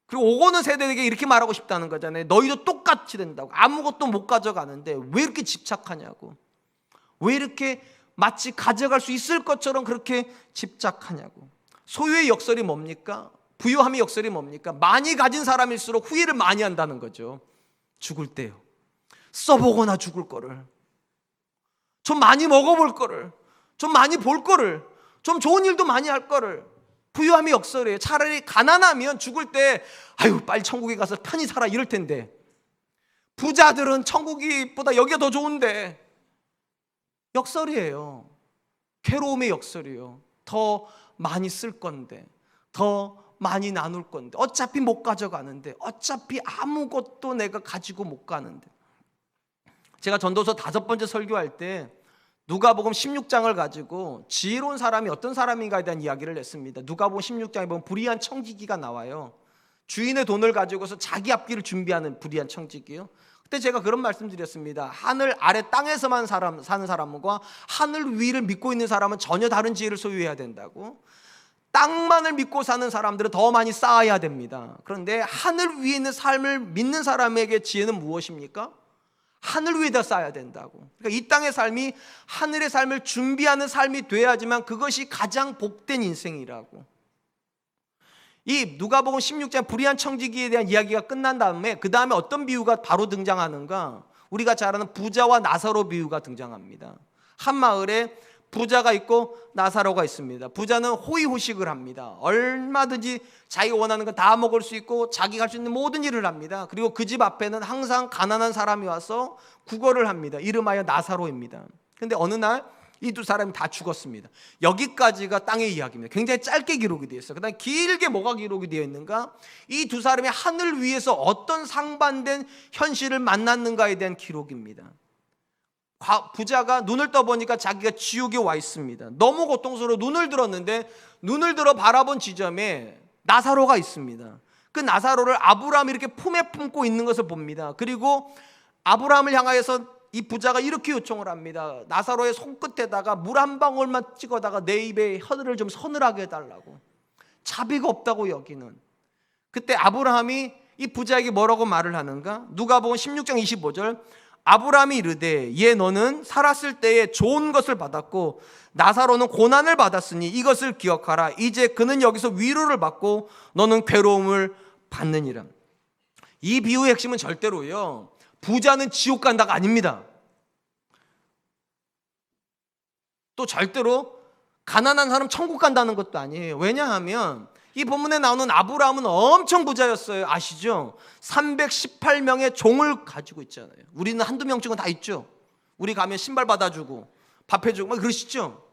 그리고 오고는 세대에게 이렇게 말하고 싶다는 거잖아요. 너희도 똑같이 된다고. 아무것도 못 가져가는데 왜 이렇게 집착하냐고. 왜 이렇게 마치 가져갈 수 있을 것처럼 그렇게 집착하냐고. 소유의 역설이 뭡니까? 부유함의 역설이 뭡니까? 많이 가진 사람일수록 후회를 많이 한다는 거죠. 죽을 때요. 써보거나 죽을 거를, 좀 많이 먹어볼 거를, 좀 많이 볼 거를, 좀 좋은 일도 많이 할 거를. 부유함의 역설이에요. 차라리 가난하면 죽을 때 아유 빨리 천국에 가서 편히 살아 이럴 텐데, 부자들은 천국이보다 여기가 더 좋은데. 역설이에요. 괴로움의 역설이에요. 더 많이 쓸 건데, 더 많이 나눌 건데, 어차피 못 가져가는데, 어차피 아무것도 내가 가지고 못 가는데. 제가 전도서 5번째 설교할 때 누가복음 16장을 가지고 지혜로운 사람이 어떤 사람인가에 대한 이야기를 했습니다. 누가복음 16장에 보면 불의한 청지기가 나와요. 주인의 돈을 가지고서 자기 앞길을 준비하는 불의한 청지기요. 그때 제가 그런 말씀 드렸습니다. 하늘 아래 땅에서만 사는 사람과 하늘 위를 믿고 있는 사람은 전혀 다른 지혜를 소유해야 된다고. 땅만을 믿고 사는 사람들은 더 많이 쌓아야 됩니다. 그런데 하늘 위에 있는 삶을 믿는 사람에게 지혜는 무엇입니까? 하늘 위에다 쌓아야 된다고. 그러니까 이 땅의 삶이 하늘의 삶을 준비하는 삶이 돼야지만 그것이 가장 복된 인생이라고. 이 누가복음 16장 불의한 청지기에 대한 이야기가 끝난 다음에 그 다음에 어떤 비유가 바로 등장하는가? 우리가 잘 아는 부자와 나사로 비유가 등장합니다. 한 마을에 부자가 있고 나사로가 있습니다. 부자는 호의호식을 합니다. 얼마든지 자기가 원하는 거 다 먹을 수 있고 자기가 할 수 있는 모든 일을 합니다. 그리고 그 집 앞에는 항상 가난한 사람이 와서 구걸을 합니다. 이름하여 나사로입니다. 그런데 어느 날 이 두 사람이 다 죽었습니다. 여기까지가 땅의 이야기입니다. 굉장히 짧게 기록이 되어 있어요. 그다음에 길게 뭐가 기록이 되어 있는가? 이 두 사람이 하늘 위에서 어떤 상반된 현실을 만났는가에 대한 기록입니다. 부자가 눈을 떠보니까 자기가 지옥에 와 있습니다. 너무 고통스러워 눈을 들었는데 눈을 들어 바라본 지점에 나사로가 있습니다. 그 나사로를 아브라함이 이렇게 품에 품고 있는 것을 봅니다. 그리고 아브라함을 향하여서 이 부자가 이렇게 요청을 합니다. 나사로의 손끝에다가 물 한 방울만 찍어다가 내 입에 혀를 좀 서늘하게 해달라고. 자비가 없다고 여기는. 그때 아브라함이 이 부자에게 뭐라고 말을 하는가? 누가복음 16장 25절, 아브라함이 이르되 얘 너는 살았을 때에 좋은 것을 받았고 나사로는 고난을 받았으니 이것을 기억하라. 이제 그는 여기서 위로를 받고 너는 괴로움을 받느니라. 이 비유의 핵심은 절대로요, 부자는 지옥 간다가 아닙니다. 또 절대로 가난한 사람 천국 간다는 것도 아니에요. 왜냐하면 이 본문에 나오는 아브라함은 엄청 부자였어요. 아시죠? 318명의 종을 가지고 있잖아요. 우리는 한두 명씩은 다 있죠. 우리 가면 신발 받아주고 밥 해주고 막 그러시죠.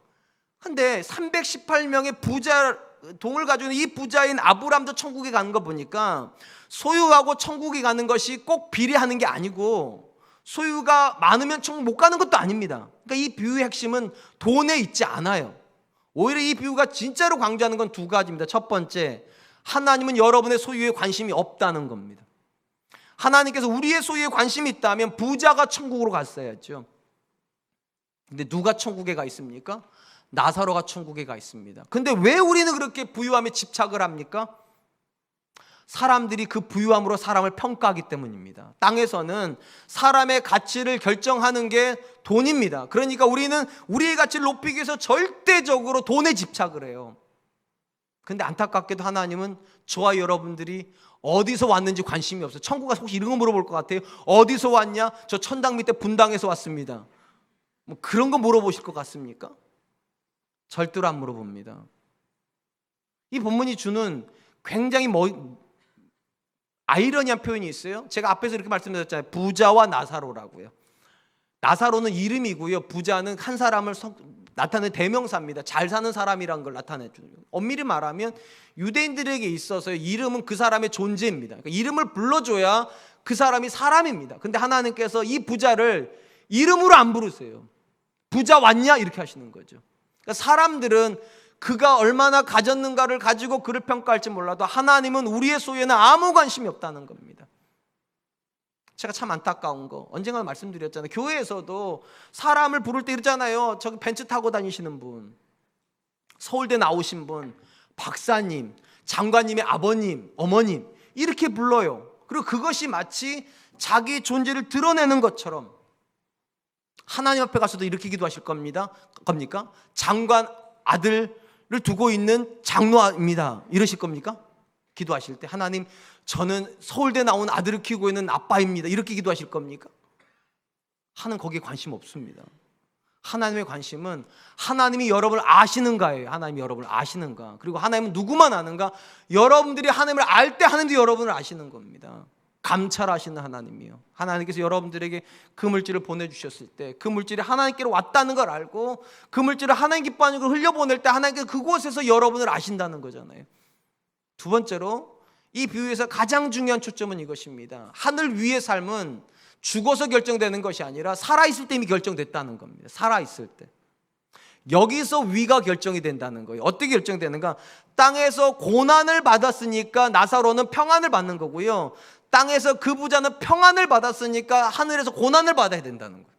근데 318명의 부자 동을 가지고 있는 이 부자인 아브라함도 천국에 가는 거 보니까 소유하고 천국에 가는 것이 꼭 비례하는 게 아니고 소유가 많으면 천국 못 가는 것도 아닙니다. 그러니까 이 비유의 핵심은 돈에 있지 않아요. 오히려 이 비유가 진짜로 강조하는 건 두 가지입니다. 첫 번째, 하나님은 여러분의 소유에 관심이 없다는 겁니다. 하나님께서 우리의 소유에 관심이 있다면 부자가 천국으로 갔어야죠. 근데 누가 천국에 가 있습니까? 나사로가 천국에 가 있습니다. 근데 왜 우리는 그렇게 부유함에 집착을 합니까? 사람들이 그 부유함으로 사람을 평가하기 때문입니다. 땅에서는 사람의 가치를 결정하는 게 돈입니다. 그러니까 우리는 우리의 가치를 높이기 위해서 절대적으로 돈에 집착을 해요. 근데 안타깝게도 하나님은 저와 여러분들이 어디서 왔는지 관심이 없어요. 천국 가서 혹시 이런 거 물어볼 것 같아요. 어디서 왔냐? 저 천당 밑에 분당에서 왔습니다. 뭐 그런 거 물어보실 것 같습니까? 절대로 안 물어봅니다. 이 본문이 주는 굉장히 아이러니한 표현이 있어요. 제가 앞에서 이렇게 말씀드렸잖아요. 부자와 나사로라고요. 나사로는 이름이고요, 부자는 한 사람을 나타내는 대명사입니다. 잘 사는 사람이란 걸 나타내죠. 엄밀히 말하면 유대인들에게 있어서 이름은 그 사람의 존재입니다. 그러니까 이름을 불러줘야 그 사람이 사람입니다. 근데 하나님께서 이 부자를 이름으로 안 부르세요. 부자 왔냐? 이렇게 하시는 거죠. 그러니까 사람들은 그가 얼마나 가졌는가를 가지고 그를 평가할지 몰라도 하나님은 우리의 소유에는 아무 관심이 없다는 겁니다. 제가 참 안타까운 거 언젠가 말씀드렸잖아요. 교회에서도 사람을 부를 때 이러잖아요. 저기 벤츠 타고 다니시는 분, 서울대 나오신 분, 박사님, 장관님의 아버님, 어머님 이렇게 불러요. 그리고 그것이 마치 자기 존재를 드러내는 것처럼 하나님 앞에 가서도 이렇게 기도하실 겁니까? 장관 아들을 두고 있는 장로입니다. 이러실 겁니까? 기도하실 때 하나님, 저는 서울대 나온 아들을 키우고 있는 아빠입니다. 이렇게 기도하실 겁니까? 하나님 거기에 관심 없습니다. 하나님의 관심은 하나님이 여러분을 아시는가예요. 하나님이 여러분을 아시는가. 그리고 하나님은 누구만 아는가? 여러분들이 하나님을 알 때 하나님도 여러분을 아시는 겁니다. 감찰하시는 하나님이요. 하나님께서 여러분들에게 그 물질을 보내주셨을 때 그 물질이 하나님께로 왔다는 걸 알고 그 물질을 하나님 기뻐하는 걸 흘려보낼 때 하나님께서 그곳에서 여러분을 아신다는 거잖아요. 두 번째로 이 비유에서 가장 중요한 초점은 이것입니다. 하늘 위의 삶은 죽어서 결정되는 것이 아니라 살아있을 때 이미 결정됐다는 겁니다. 살아있을 때. 여기서 위가 결정이 된다는 거예요. 어떻게 결정되는가? 땅에서 고난을 받았으니까 나사로는 평안을 받는 거고요, 땅에서 그 부자는 평안을 받았으니까 하늘에서 고난을 받아야 된다는 거예요.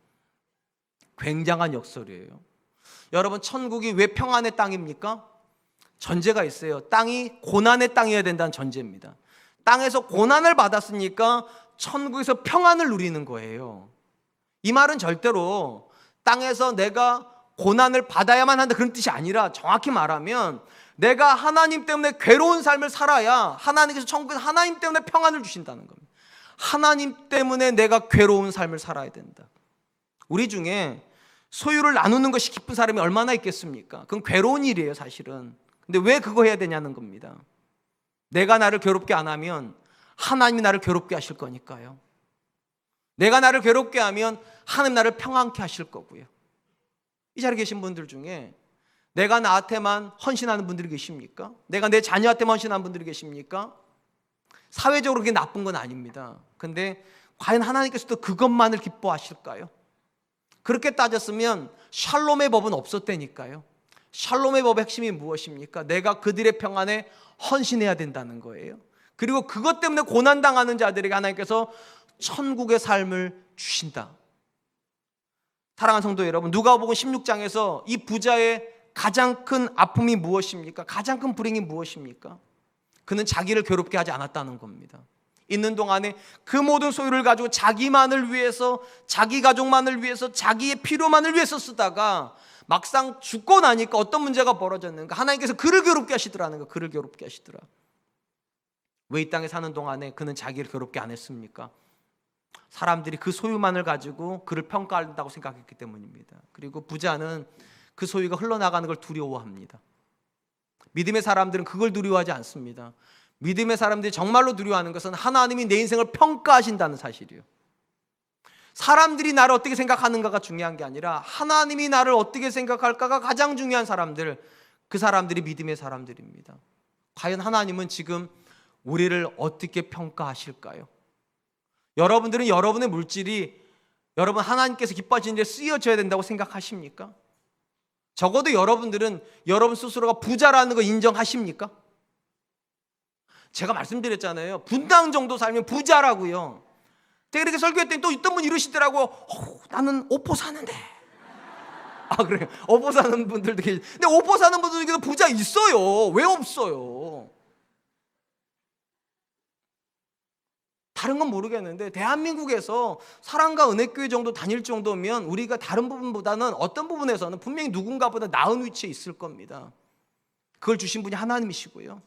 굉장한 역설이에요. 여러분, 천국이 왜 평안의 땅입니까? 전제가 있어요. 땅이 고난의 땅이어야 된다는 전제입니다. 땅에서 고난을 받았으니까 천국에서 평안을 누리는 거예요. 이 말은 절대로 땅에서 내가 고난을 받아야만 한다 그런 뜻이 아니라, 정확히 말하면 내가 하나님 때문에 괴로운 삶을 살아야 하나님께서 천국에서 하나님 때문에 평안을 주신다는 겁니다. 하나님 때문에 내가 괴로운 삶을 살아야 된다. 우리 중에 소유를 나누는 것이 기쁜 사람이 얼마나 있겠습니까? 그건 괴로운 일이에요, 사실은. 근데 왜 그거 해야 되냐는 겁니다. 내가 나를 괴롭게 안 하면 하나님이 나를 괴롭게 하실 거니까요. 내가 나를 괴롭게 하면 하나님 나를 평안케 하실 거고요. 이 자리에 계신 분들 중에 내가 나한테만 헌신하는 분들이 계십니까? 내가 내 자녀한테만 헌신하는 분들이 계십니까? 사회적으로 그게 나쁜 건 아닙니다. 근데 과연 하나님께서도 그것만을 기뻐하실까요? 그렇게 따졌으면 샬롬의 법은 없었다니까요. 샬롬의 법의 핵심이 무엇입니까? 내가 그들의 평안에 헌신해야 된다는 거예요. 그리고 그것 때문에 고난당하는 자들에게 하나님께서 천국의 삶을 주신다. 사랑하는 성도 여러분, 누가복음 16장에서 이 부자의 가장 큰 아픔이 무엇입니까? 가장 큰 불행이 무엇입니까? 그는 자기를 괴롭게 하지 않았다는 겁니다. 있는 동안에 그 모든 소유를 가지고 자기만을 위해서, 자기 가족만을 위해서, 자기의 필요만을 위해서 쓰다가 막상 죽고 나니까 어떤 문제가 벌어졌는가? 하나님께서 그를 괴롭게 하시더라는 거. 그를 괴롭게 하시더라. 왜 이 땅에 사는 동안에 그는 자기를 괴롭게 안 했습니까? 사람들이 그 소유만을 가지고 그를 평가한다고 생각했기 때문입니다. 그리고 부자는 그 소유가 흘러나가는 걸 두려워합니다. 믿음의 사람들은 그걸 두려워하지 않습니다. 믿음의 사람들이 정말로 두려워하는 것은 하나님이 내 인생을 평가하신다는 사실이에요. 사람들이 나를 어떻게 생각하는가가 중요한 게 아니라 하나님이 나를 어떻게 생각할까가 가장 중요한 사람들, 그 사람들이 믿음의 사람들입니다. 과연 하나님은 지금 우리를 어떻게 평가하실까요? 여러분들은 여러분의 물질이 여러분 하나님께서 기뻐하시는 데 쓰여져야 된다고 생각하십니까? 적어도 여러분들은 여러분 스스로가 부자라는 거 인정하십니까? 제가 말씀드렸잖아요. 분당 정도 살면 부자라고요. 제가 이렇게 설교했더니 또 어떤 분 이러시더라고. 나는 오포 사는데. 아, 그래요? 오포 사는 분들도 계시. 근데 오포 사는 분들 중에도 부자 있어요. 왜 없어요? 다른 건 모르겠는데 대한민국에서 사랑과 은혜교회 정도 다닐 정도면 우리가 다른 부분보다는 어떤 부분에서는 분명히 누군가보다 나은 위치에 있을 겁니다. 그걸 주신 분이 하나님이시고요.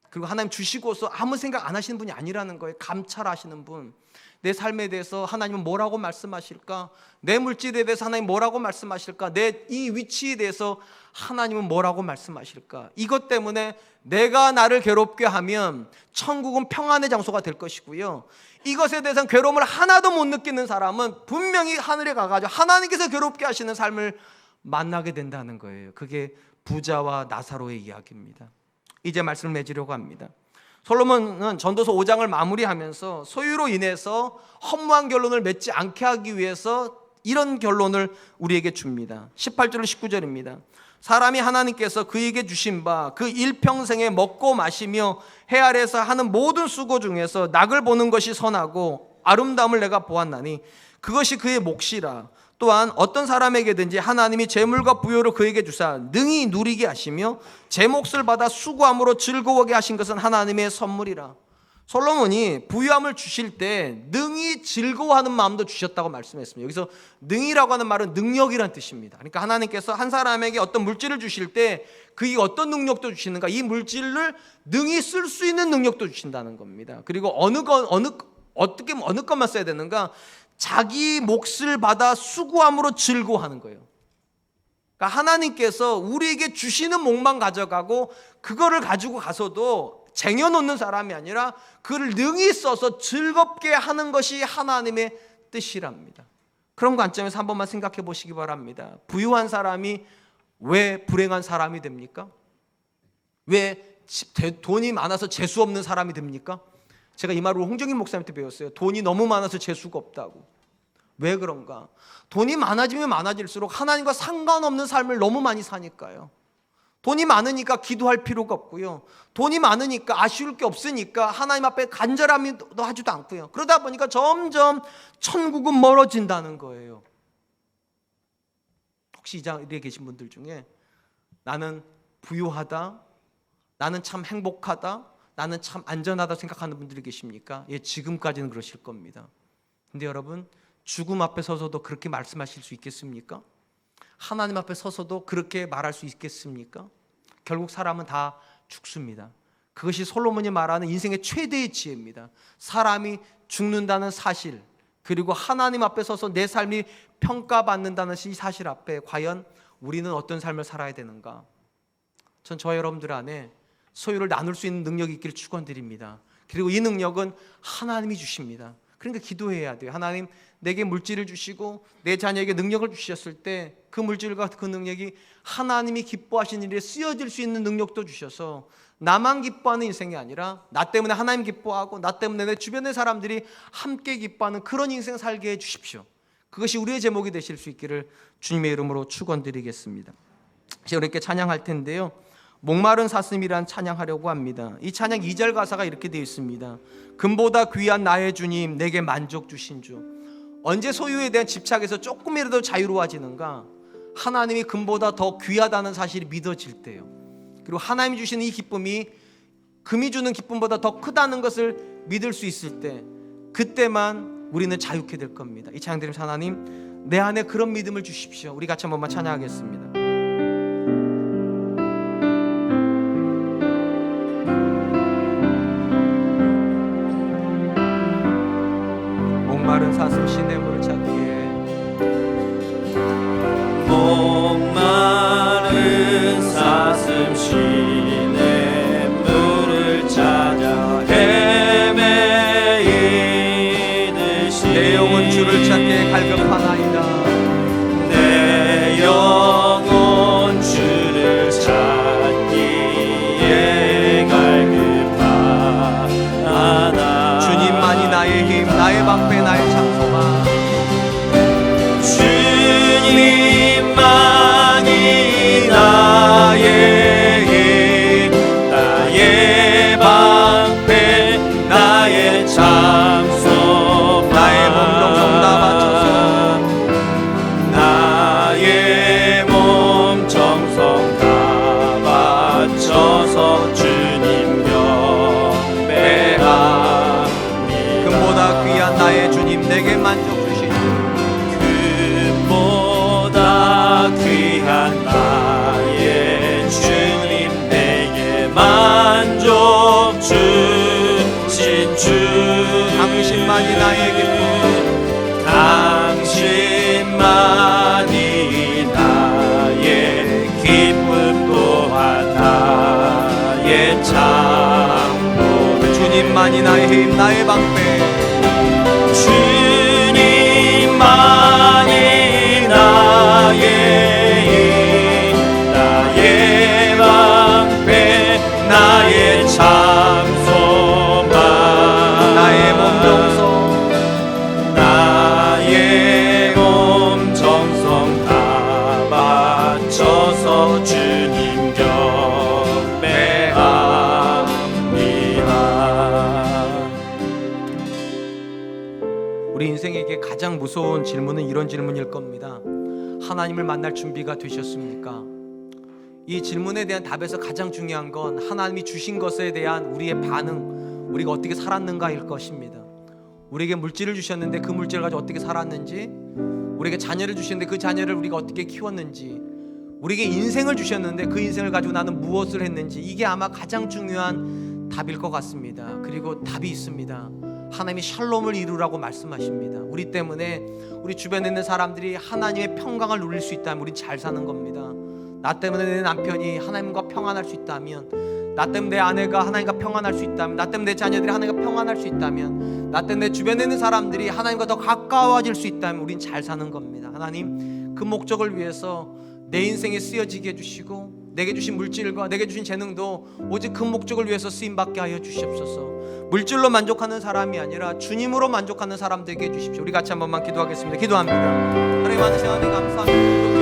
그리고 하나님 주시고서 아무 생각 안 하시는 분이 아니라는 거예요. 감찰하시는 분. 내 삶에 대해서 하나님은 뭐라고 말씀하실까? 내 물질에 대해서 하나님 뭐라고 말씀하실까? 내 이 위치에 대해서 하나님은 뭐라고 말씀하실까? 이것 때문에 내가 나를 괴롭게 하면 천국은 평안의 장소가 될 것이고요. 이것에 대해서는 괴로움을 하나도 못 느끼는 사람은 분명히 하늘에 가가지고 하나님께서 괴롭게 하시는 삶을 만나게 된다는 거예요. 그게 부자와 나사로의 이야기입니다. 이제 말씀을 맺으려고 합니다. 솔로몬은 전도서 5장을 마무리하면서 소유로 인해서 허무한 결론을 맺지 않게 하기 위해서 이런 결론을 우리에게 줍니다. 18절 19절입니다. 사람이 하나님께서 그에게 주신 바 그 일평생에 먹고 마시며 해 아래에서 하는 모든 수고 중에서 낙을 보는 것이 선하고 아름다움을 내가 보았나니 그것이 그의 몫이라. 또한 어떤 사람에게든지 하나님이 재물과 부요를 그에게 주사 능히 누리게 하시며 제 몫을 받아 수고함으로 즐거워하게 하신 것은 하나님의 선물이라. 솔로몬이 부유함을 주실 때 능히 즐거워하는 마음도 주셨다고 말씀했습니다. 여기서 능히라고 하는 말은 능력이란 뜻입니다. 그러니까 하나님께서 한 사람에게 어떤 물질을 주실 때 그게 어떤 능력도 주시는가, 이 물질을 능히 쓸 수 있는 능력도 주신다는 겁니다. 그리고 어느 것만 써야 되는가, 자기 몫을 받아 수고함으로 즐거워하는 거예요. 그러니까 하나님께서 우리에게 주시는 몫만 가져가고 그거를 가지고 가서도 쟁여놓는 사람이 아니라 그를 능히 써서 즐겁게 하는 것이 하나님의 뜻이랍니다. 그런 관점에서 한 번만 생각해 보시기 바랍니다. 부유한 사람이 왜 불행한 사람이 됩니까? 왜 돈이 많아서 재수 없는 사람이 됩니까? 제가 이 말을 홍정인 목사님한테 배웠어요. 돈이 너무 많아서 재수가 없다고. 왜 그런가? 돈이 많아지면 많아질수록 하나님과 상관없는 삶을 너무 많이 사니까요. 돈이 많으니까 기도할 필요가 없고요. 돈이 많으니까 아쉬울 게 없으니까 하나님 앞에 간절함도 하지도 않고요. 그러다 보니까 점점 천국은 멀어진다는 거예요. 혹시 이 자리에 계신 분들 중에 나는 부유하다, 나는 참 행복하다, 나는 참 안전하다 생각하는 분들이 계십니까? 예, 지금까지는 그러실 겁니다. 근데 여러분, 죽음 앞에 서서도 그렇게 말씀하실 수 있겠습니까? 하나님 앞에 서서도 그렇게 말할 수 있겠습니까? 결국 사람은 다 죽습니다. 그것이 솔로몬이 말하는 인생의 최대의 지혜입니다. 사람이 죽는다는 사실, 그리고 하나님 앞에 서서 내 삶이 평가받는다는 이 사실 앞에 과연 우리는 어떤 삶을 살아야 되는가? 전 저와 여러분들 안에 소유를 나눌 수 있는 능력이 있기를 축원드립니다. 그리고 이 능력은 하나님이 주십니다. 그러니까 기도해야 돼요. 하나님, 내게 물질을 주시고 내 자녀에게 능력을 주셨을 때 그 물질과 그 능력이 하나님이 기뻐하시는 일에 쓰여질 수 있는 능력도 주셔서 나만 기뻐하는 인생이 아니라 나 때문에 하나님 기뻐하고 나 때문에 내 주변의 사람들이 함께 기뻐하는 그런 인생 살게 해 주십시오. 그것이 우리의 제목이 되실 수 있기를 주님의 이름으로 축원드리겠습니다. 이제 이렇게 찬양할 텐데요, 목마른 사슴이란 찬양하려고 합니다. 이 찬양 2절 가사가 이렇게 되어 있습니다. 금보다 귀한 나의 주님, 내게 만족 주신 주. 언제 소유에 대한 집착에서 조금이라도 자유로워지는가? 하나님이 금보다 더 귀하다는 사실이 믿어질 때요. 그리고 하나님이 주시는 이 기쁨이 금이 주는 기쁨보다 더 크다는 것을 믿을 수 있을 때, 그때만 우리는 자유케 될 겁니다. 이 찬양 드리면서 하나님, 내 안에 그런 믿음을 주십시오. 우리 같이 한 번만 찬양하겠습니다. 목마른 사슴 시냇물을 찾기에, 목마른 사슴 시냇물을 찾아 헤매이듯이 내 영혼 주를 찾기에 갈급하나이다. 내 영혼 주를 찾기에 갈급하나. 주님만이 나의 힘, 나의 방패, 나의 장소가. 주님만이 나의 힘, 나의 방패, 나의 장소, 나의 몸 정성 다 바쳐서, 나의 몸 정성 다 바쳐서 주님 경배합니다. 금보다 귀한 나의 주님, 내게 만족 주신 주. 금보다 귀한 나의 주님, 내게 만족 주신 주. 당신만이 나의 기쁨, 당신만이 나의 기쁨 또한 나의 창고. 주님만이 나의 힘, 나의 방패. 주님만이 나의 힘, 나의 방패, 나의 장소만. 나의 몸 정성, 나의 몸 정성 다 바쳐서 주님 경배합니다. 우리 인생에게 가장 무서운 질문은 이런 질문일 겁니다. 하나님을 만날 준비가 되셨습니까? 이 질문에 대한 답에서 가장 중요한 건 하나님이 주신 것에 대한 우리의 반응, 우리가 어떻게 살았는가일 것입니다. 우리에게 물질을 주셨는데 그 물질을 가지고 어떻게 살았는지, 우리에게 자녀를 주셨는데 그 자녀를 우리가 어떻게 키웠는지, 우리에게 인생을 주셨는데 그 인생을 가지고 나는 무엇을 했는지, 이게 아마 가장 중요한 답일 것 같습니다. 그리고 답이 있습니다. 하나님이 샬롬을 이루라고 말씀하십니다. 우리 때문에 우리 주변에 있는 사람들이 하나님의 평강을 누릴 수 있다면 우린 잘 사는 겁니다. 나 때문에 내 남편이 하나님과 평안할 수 있다면, 나 때문에 내 아내가 하나님과 평안할 수 있다면, 나 때문에 내 자녀들이 하나님과 평안할 수 있다면, 나 때문에 내 주변에 있는 사람들이 하나님과 더 가까워질 수 있다면 우린 잘 사는 겁니다. 하나님, 그 목적을 위해서 내 인생에 쓰여지게 해주시고, 내게 주신 물질과 내게 주신 재능도 오직 그 목적을 위해서 쓰임받게 하여 주시옵소서. 물질로 만족하는 사람이 아니라 주님으로 만족하는 사람 되게 해주십시오. 우리 같이 한 번만 기도하겠습니다. 기도합니다. 하나님, 많은 시간에 감사합니다.